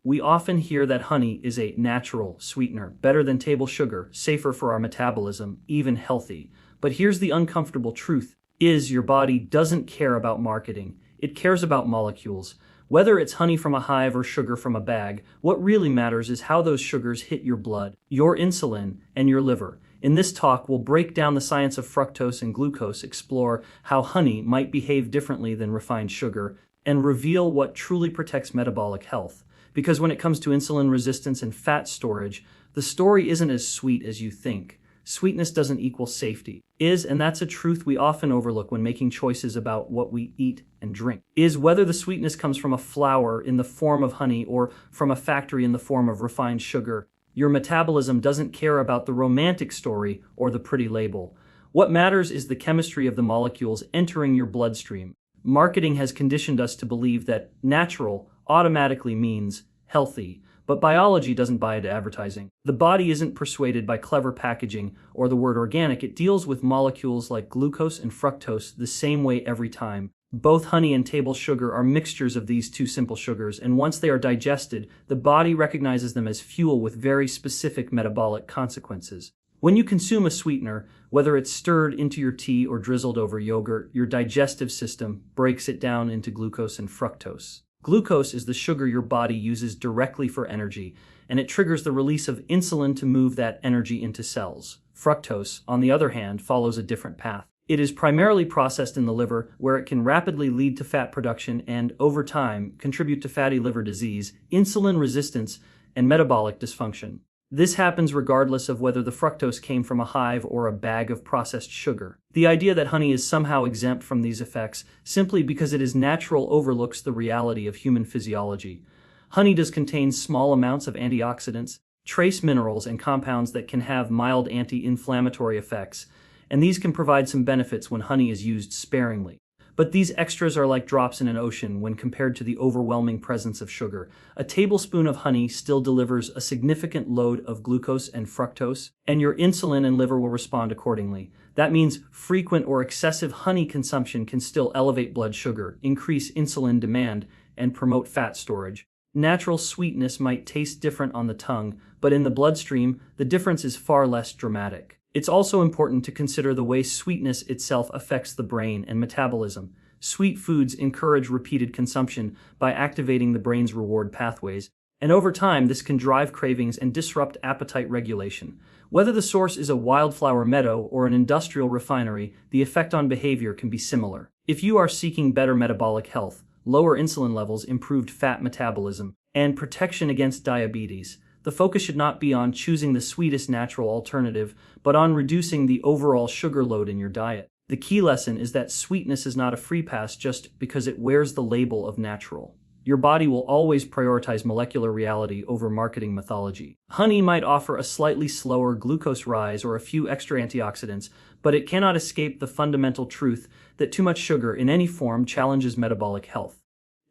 We often hear that honey is a natural sweetener, better than table sugar, safer for our metabolism, even healthy. But here's the uncomfortable truth, is your body doesn't care about marketing. It cares about molecules. Whether it's honey from a hive or sugar from a bag, what really matters is how those sugars hit your blood, your insulin, and your liver. In this talk, we'll break down the science of fructose and glucose, explore how honey might behave differently than refined sugar, and reveal what truly protects metabolic health. Because when it comes to insulin resistance and fat storage, the story isn't as sweet as you think. Sweetness doesn't equal safety. And that's a truth we often overlook when making choices about what we eat and drink. Whether the sweetness comes from a flower in the form of honey or from a factory in the form of refined sugar. Your metabolism doesn't care about the romantic story or the pretty label. What matters is the chemistry of the molecules entering your bloodstream. Marketing has conditioned us to believe that natural automatically means healthy, but biology doesn't buy into advertising. The body isn't persuaded by clever packaging or the word organic. It deals with molecules like glucose and fructose the same way every time. Both honey and table sugar are mixtures of these two simple sugars, and once they are digested, the body recognizes them as fuel with very specific metabolic consequences. When you consume a sweetener, whether it's stirred into your tea or drizzled over yogurt, your digestive system breaks it down into glucose and fructose. Glucose is the sugar your body uses directly for energy, and it triggers the release of insulin to move that energy into cells. Fructose, on the other hand, follows a different path. It is primarily processed in the liver, where it can rapidly lead to fat production and, over time, contribute to fatty liver disease, insulin resistance, and metabolic dysfunction. This happens regardless of whether the fructose came from a hive or a bag of processed sugar. The idea that honey is somehow exempt from these effects simply because it is natural overlooks the reality of human physiology. Honey does contain small amounts of antioxidants, trace minerals, and compounds that can have mild anti-inflammatory effects, and these can provide some benefits when honey is used sparingly. But these extras are like drops in an ocean when compared to the overwhelming presence of sugar. A tablespoon of honey still delivers a significant load of glucose and fructose, and your insulin and liver will respond accordingly. That means frequent or excessive honey consumption can still elevate blood sugar, increase insulin demand, and promote fat storage. Natural sweetness might taste different on the tongue, but in the bloodstream, the difference is far less dramatic. It's also important to consider the way sweetness itself affects the brain and metabolism. Sweet foods encourage repeated consumption by activating the brain's reward pathways, and over time this can drive cravings and disrupt appetite regulation. Whether the source is a wildflower meadow or an industrial refinery, the effect on behavior can be similar. If you are seeking better metabolic health, lower insulin levels, improved fat metabolism, and protection against diabetes, the focus should not be on choosing the sweetest natural alternative, but on reducing the overall sugar load in your diet. The key lesson is that sweetness is not a free pass just because it wears the label of natural. Your body will always prioritize molecular reality over marketing mythology. Honey might offer a slightly slower glucose rise or a few extra antioxidants, but it cannot escape the fundamental truth that too much sugar in any form challenges metabolic health.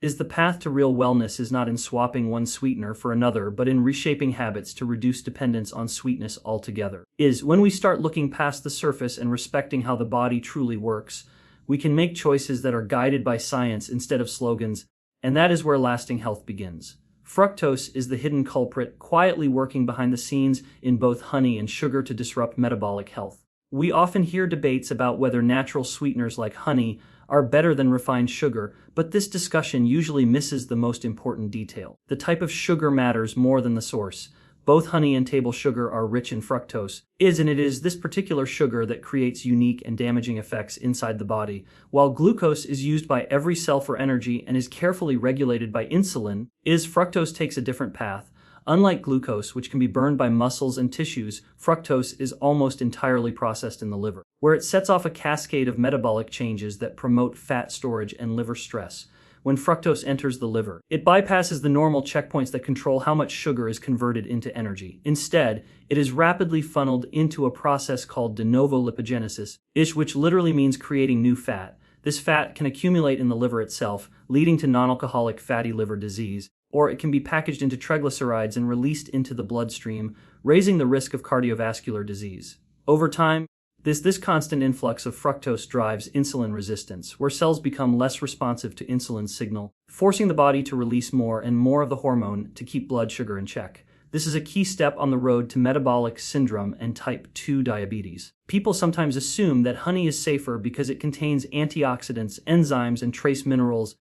The path to real wellness is not in swapping one sweetener for another, but in reshaping habits to reduce dependence on sweetness altogether. When we start looking past the surface and respecting how the body truly works, we can make choices that are guided by science instead of slogans, and that is where lasting health begins. Fructose is the hidden culprit, quietly working behind the scenes in both honey and sugar to disrupt metabolic health. We often hear debates about whether natural sweeteners like honey are better than refined sugar, but this discussion usually misses the most important detail. The type of sugar matters more than the source. Both honey and table sugar are rich in fructose, and it is this particular sugar that creates unique and damaging effects inside the body. While glucose is used by every cell for energy and is carefully regulated by insulin, fructose takes a different path. Unlike glucose, which can be burned by muscles and tissues, fructose is almost entirely processed in the liver, where it sets off a cascade of metabolic changes that promote fat storage and liver stress. When fructose enters the liver, it bypasses the normal checkpoints that control how much sugar is converted into energy. Instead, it is rapidly funneled into a process called de novo lipogenesis, which literally means creating new fat. This fat can accumulate in the liver itself, leading to non-alcoholic fatty liver disease, or it can be packaged into triglycerides and released into the bloodstream, raising the risk of cardiovascular disease. Over time, This constant influx of fructose drives insulin resistance, where cells become less responsive to insulin's signal, forcing the body to release more and more of the hormone to keep blood sugar in check. This is a key step on the road to metabolic syndrome and type 2 diabetes. People sometimes assume that honey is safer because it contains antioxidants, enzymes, and trace minerals,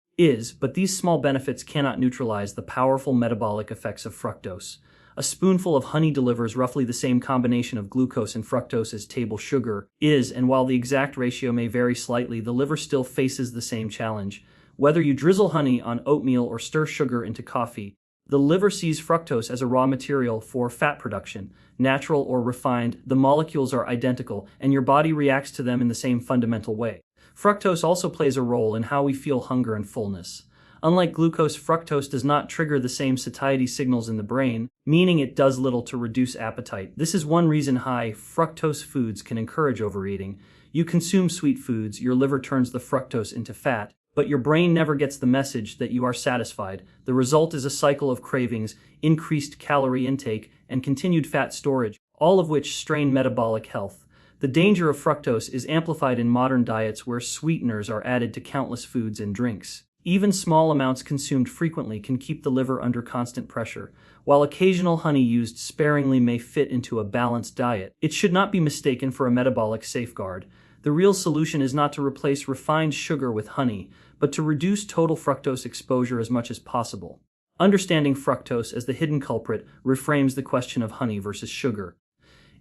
but these small benefits cannot neutralize the powerful metabolic effects of fructose. A spoonful of honey delivers roughly the same combination of glucose and fructose as table sugar and while the exact ratio may vary slightly, the liver still faces the same challenge. Whether you drizzle honey on oatmeal or stir sugar into coffee, the liver sees fructose as a raw material for fat production. Natural or refined, the molecules are identical, and your body reacts to them in the same fundamental way. Fructose also plays a role in how we feel hunger and fullness. Unlike glucose, fructose does not trigger the same satiety signals in the brain, meaning it does little to reduce appetite. This is one reason high fructose foods can encourage overeating. You consume sweet foods, your liver turns the fructose into fat, but your brain never gets the message that you are satisfied. The result is a cycle of cravings, increased calorie intake, and continued fat storage, all of which strain metabolic health. The danger of fructose is amplified in modern diets where sweeteners are added to countless foods and drinks. Even small amounts consumed frequently can keep the liver under constant pressure. While occasional honey used sparingly may fit into a balanced diet, it should not be mistaken for a metabolic safeguard. The real solution is not to replace refined sugar with honey, but to reduce total fructose exposure as much as possible. Understanding fructose as the hidden culprit reframes the question of honey versus sugar.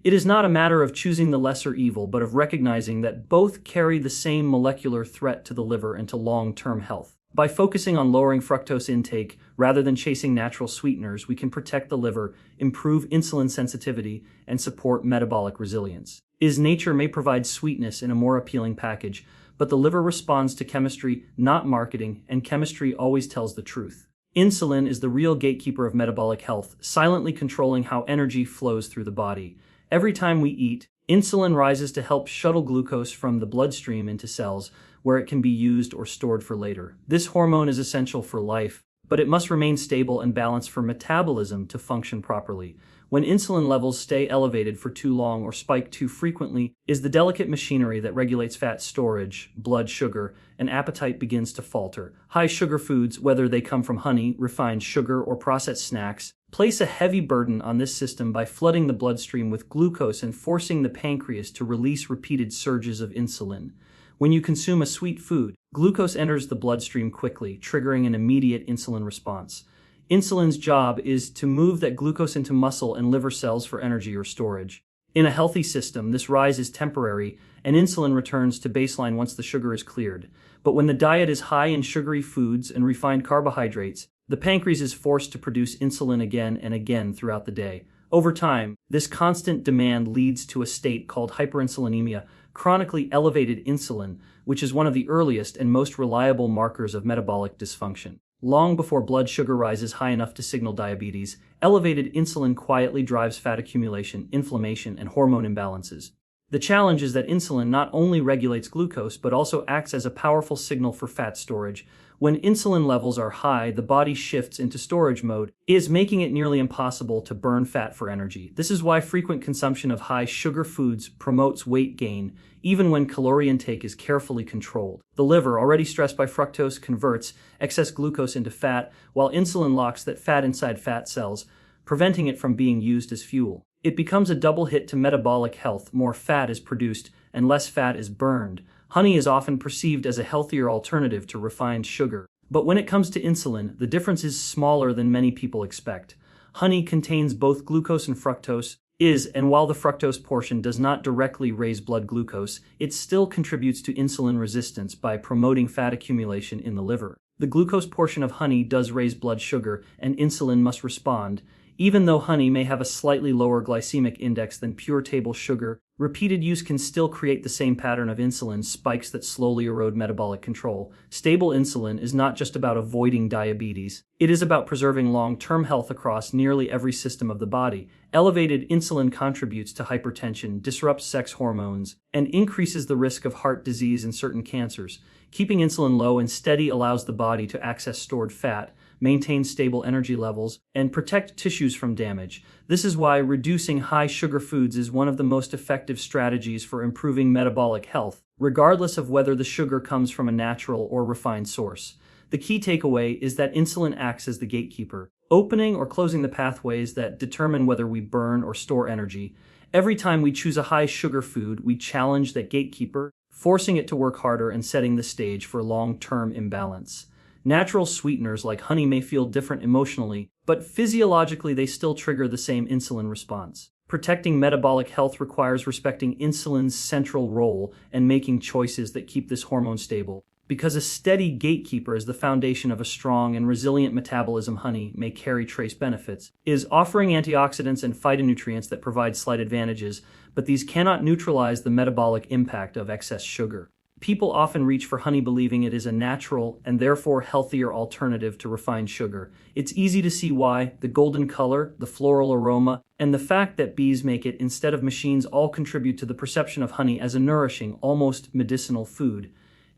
It is not a matter of choosing the lesser evil, but of recognizing that both carry the same molecular threat to the liver and to long-term health. By focusing on lowering fructose intake rather than chasing natural sweeteners, we can protect the liver, improve insulin sensitivity, and support metabolic resilience. Nature may provide sweetness in a more appealing package, but the liver responds to chemistry, not marketing, and chemistry always tells the truth. Insulin is the real gatekeeper of metabolic health, silently controlling how energy flows through the body. Every time we eat, insulin rises to help shuttle glucose from the bloodstream into cells, where it can be used or stored for later. This hormone is essential for life, but it must remain stable and balanced for metabolism to function properly. When insulin levels stay elevated for too long or spike too frequently, the delicate machinery that regulates fat storage, blood sugar, and appetite begins to falter. High sugar foods, whether they come from honey, refined sugar, or processed snacks, place a heavy burden on this system by flooding the bloodstream with glucose and forcing the pancreas to release repeated surges of insulin. When you consume a sweet food, glucose enters the bloodstream quickly, triggering an immediate insulin response. Insulin's job is to move that glucose into muscle and liver cells for energy or storage. In a healthy system, this rise is temporary, and insulin returns to baseline once the sugar is cleared. But when the diet is high in sugary foods and refined carbohydrates, the pancreas is forced to produce insulin again and again throughout the day. Over time, this constant demand leads to a state called hyperinsulinemia, chronically elevated insulin, which is one of the earliest and most reliable markers of metabolic dysfunction. Long before blood sugar rises high enough to signal diabetes, elevated insulin quietly drives fat accumulation, inflammation, and hormone imbalances. The challenge is that insulin not only regulates glucose but also acts as a powerful signal for fat storage. When insulin levels are high, the body shifts into storage mode, making it nearly impossible to burn fat for energy. This is why frequent consumption of high sugar foods promotes weight gain, even when calorie intake is carefully controlled. The liver, already stressed by fructose, converts excess glucose into fat, while insulin locks that fat inside fat cells, preventing it from being used as fuel. It becomes a double hit to metabolic health. More fat is produced and less fat is burned. Honey is often perceived as a healthier alternative to refined sugar. But when it comes to insulin, the difference is smaller than many people expect. Honey contains both glucose and fructose, and while the fructose portion does not directly raise blood glucose, it still contributes to insulin resistance by promoting fat accumulation in the liver. The glucose portion of honey does raise blood sugar, and insulin must respond. Even though honey may have a slightly lower glycemic index than pure table sugar, repeated use can still create the same pattern of insulin spikes that slowly erode metabolic control. Stable insulin is not just about avoiding diabetes. It is about preserving long-term health across nearly every system of the body. Elevated insulin contributes to hypertension, disrupts sex hormones, and increases the risk of heart disease and certain cancers. Keeping insulin low and steady allows the body to access stored fat, maintain stable energy levels, and protect tissues from damage. This is why reducing high sugar foods is one of the most effective strategies for improving metabolic health, regardless of whether the sugar comes from a natural or refined source. The key takeaway is that insulin acts as the gatekeeper, opening or closing the pathways that determine whether we burn or store energy. Every time we choose a high sugar food, we challenge that gatekeeper, forcing it to work harder and setting the stage for long-term imbalance. Natural sweeteners like honey may feel different emotionally, but physiologically they still trigger the same insulin response. Protecting metabolic health requires respecting insulin's central role and making choices that keep this hormone stable. Because a steady gatekeeper is the foundation of a strong and resilient metabolism, honey may carry trace benefits, is offering antioxidants and phytonutrients that provide slight advantages, but these cannot neutralize the metabolic impact of excess sugar. People often reach for honey believing it is a natural and therefore healthier alternative to refined sugar. It's easy to see why. The golden color, the floral aroma, and the fact that bees make it instead of machines all contribute to the perception of honey as a nourishing, almost medicinal food.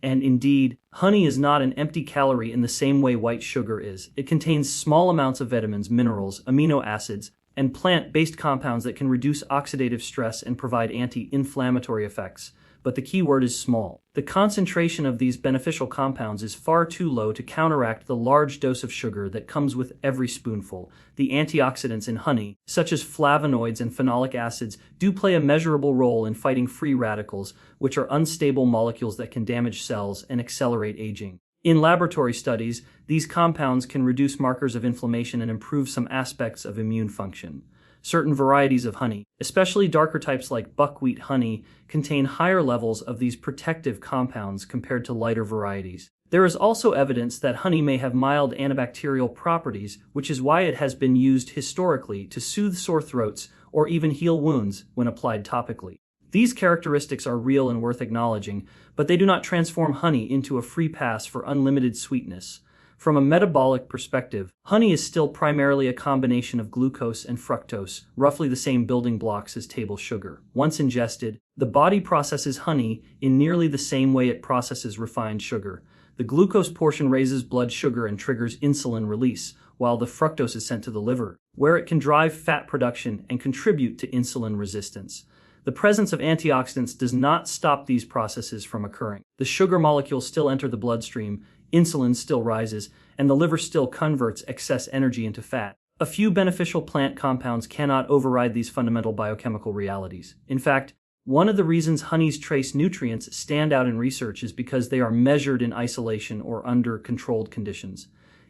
And indeed, honey is not an empty calorie in the same way white sugar is. It contains small amounts of vitamins, minerals, amino acids, and plant-based compounds that can reduce oxidative stress and provide anti-inflammatory effects. But the key word is small. The concentration of these beneficial compounds is far too low to counteract the large dose of sugar that comes with every spoonful. The antioxidants in honey, such as flavonoids and phenolic acids, do play a measurable role in fighting free radicals, which are unstable molecules that can damage cells and accelerate aging. In laboratory studies, these compounds can reduce markers of inflammation and improve some aspects of immune function. Certain varieties of honey, especially darker types like buckwheat honey, contain higher levels of these protective compounds compared to lighter varieties. There is also evidence that honey may have mild antibacterial properties, which is why it has been used historically to soothe sore throats or even heal wounds when applied topically. These characteristics are real and worth acknowledging, but they do not transform honey into a free pass for unlimited sweetness. From a metabolic perspective, honey is still primarily a combination of glucose and fructose, roughly the same building blocks as table sugar. Once ingested, the body processes honey in nearly the same way it processes refined sugar. The glucose portion raises blood sugar and triggers insulin release, while the fructose is sent to the liver, where it can drive fat production and contribute to insulin resistance. The presence of antioxidants does not stop these processes from occurring. The sugar molecules still enter the bloodstream, insulin still rises, and the liver still converts excess energy into fat. A few beneficial plant compounds cannot override these fundamental biochemical realities. In fact, one of the reasons honey's trace nutrients stand out in research is because they are measured in isolation or under controlled conditions.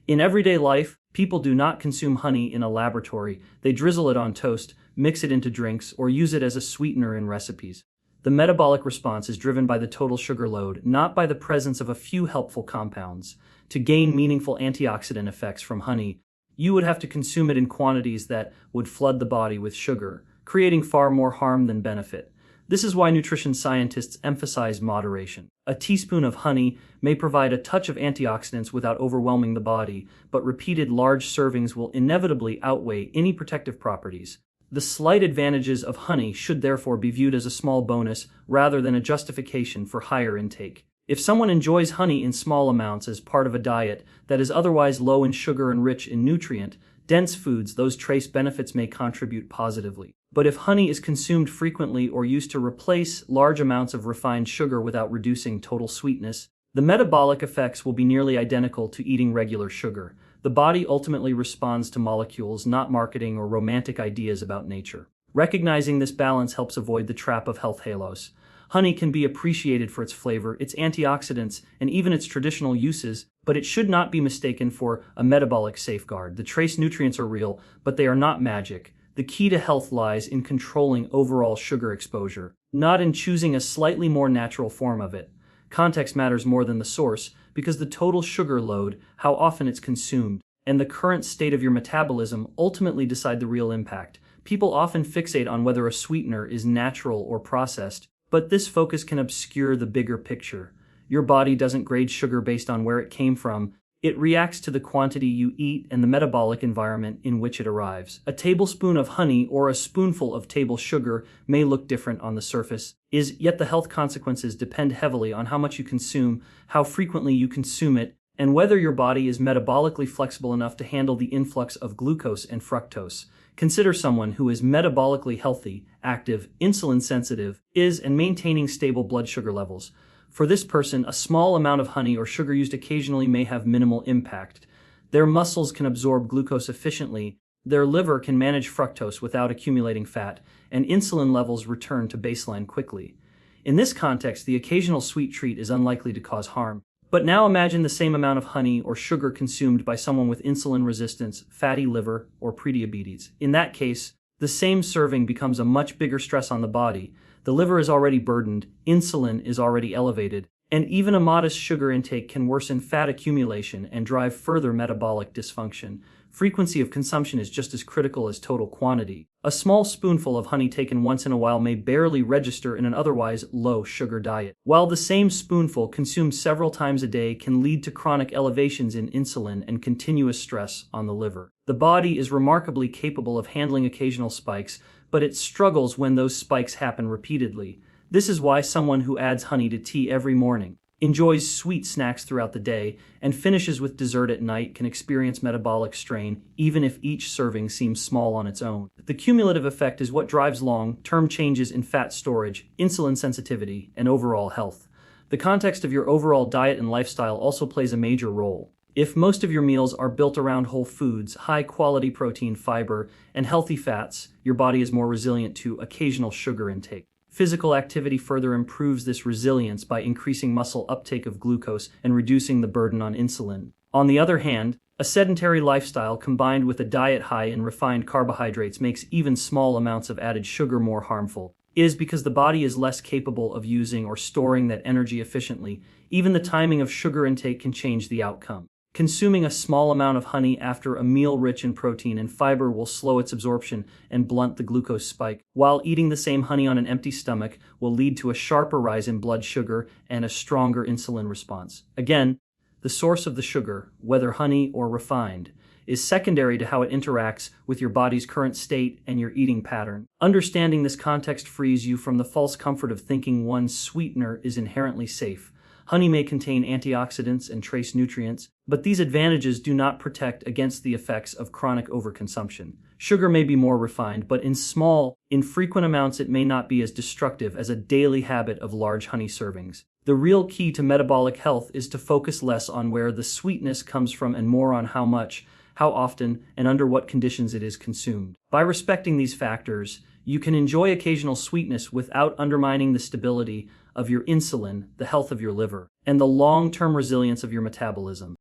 In everyday life, people do not consume honey in a laboratory. They drizzle it on toast, mix it into drinks, or use it as a sweetener in recipes. The metabolic response is driven by the total sugar load, not by the presence of a few helpful compounds. To gain meaningful antioxidant effects from honey, you would have to consume it in quantities that would flood the body with sugar, creating far more harm than benefit. This is why nutrition scientists emphasize moderation. A teaspoon of honey may provide a touch of antioxidants without overwhelming the body, but repeated large servings will inevitably outweigh any protective properties. The slight advantages of honey should therefore be viewed as a small bonus rather than a justification for higher intake. If someone enjoys honey in small amounts as part of a diet that is otherwise low in sugar and rich in nutrient-dense foods, those trace benefits may contribute positively. But if honey is consumed frequently or used to replace large amounts of refined sugar without reducing total sweetness, the metabolic effects will be nearly identical to eating regular sugar. The body ultimately responds to molecules, not marketing or romantic ideas about nature. Recognizing this balance helps avoid the trap of health halos. Honey can be appreciated for its flavor, its antioxidants, and even its traditional uses, but it should not be mistaken for a metabolic safeguard. The trace nutrients are real, but they are not magic. The key to health lies in controlling overall sugar exposure, not in choosing a slightly more natural form of it. Context matters more than the source, because the total sugar load, how often it's consumed, and the current state of your metabolism ultimately decide the real impact. People often fixate on whether a sweetener is natural or processed, but this focus can obscure the bigger picture. Your body doesn't grade sugar based on where it came from. It reacts to the quantity you eat and the metabolic environment in which it arrives. A tablespoon of honey or a spoonful of table sugar may look different on the surface, yet the health consequences depend heavily on how much you consume, how frequently you consume it, and whether your body is metabolically flexible enough to handle the influx of glucose and fructose. Consider someone who is metabolically healthy, active, insulin sensitive, and maintaining stable blood sugar levels. For this person, a small amount of honey or sugar used occasionally may have minimal impact. Their muscles can absorb glucose efficiently, their liver can manage fructose without accumulating fat, and insulin levels return to baseline quickly. In this context, the occasional sweet treat is unlikely to cause harm. But now imagine the same amount of honey or sugar consumed by someone with insulin resistance, fatty liver, or prediabetes. In that case, the same serving becomes a much bigger stress on the body. The liver is already burdened, insulin is already elevated, and even a modest sugar intake can worsen fat accumulation and drive further metabolic dysfunction. Frequency of consumption is just as critical as total quantity. A small spoonful of honey taken once in a while may barely register in an otherwise low-sugar diet, while the same spoonful consumed several times a day can lead to chronic elevations in insulin and continuous stress on the liver. The body is remarkably capable of handling occasional spikes, but it struggles when those spikes happen repeatedly. This is why someone who adds honey to tea every morning, enjoys sweet snacks throughout the day, and finishes with dessert at night can experience metabolic strain, even if each serving seems small on its own. The cumulative effect is what drives long-term changes in fat storage, insulin sensitivity, and overall health. The context of your overall diet and lifestyle also plays a major role. If most of your meals are built around whole foods, high-quality protein, fiber, and healthy fats, your body is more resilient to occasional sugar intake. Physical activity further improves this resilience by increasing muscle uptake of glucose and reducing the burden on insulin. On the other hand, a sedentary lifestyle combined with a diet high in refined carbohydrates makes even small amounts of added sugar more harmful. It is because the body is less capable of using or storing that energy efficiently. Even the timing of sugar intake can change the outcome. Consuming a small amount of honey after a meal rich in protein and fiber will slow its absorption and blunt the glucose spike, while eating the same honey on an empty stomach will lead to a sharper rise in blood sugar and a stronger insulin response. Again, the source of the sugar, whether honey or refined, is secondary to how it interacts with your body's current state and your eating pattern. Understanding this context frees you from the false comfort of thinking one sweetener is inherently safe. Honey may contain antioxidants and trace nutrients, but these advantages do not protect against the effects of chronic overconsumption. Sugar may be more refined, but in small, infrequent amounts it may not be as destructive as a daily habit of large honey servings. The real key to metabolic health is to focus less on where the sweetness comes from and more on how much, how often, and under what conditions it is consumed. By respecting these factors, you can enjoy occasional sweetness without undermining the stability of your insulin, the health of your liver, and the long-term resilience of your metabolism.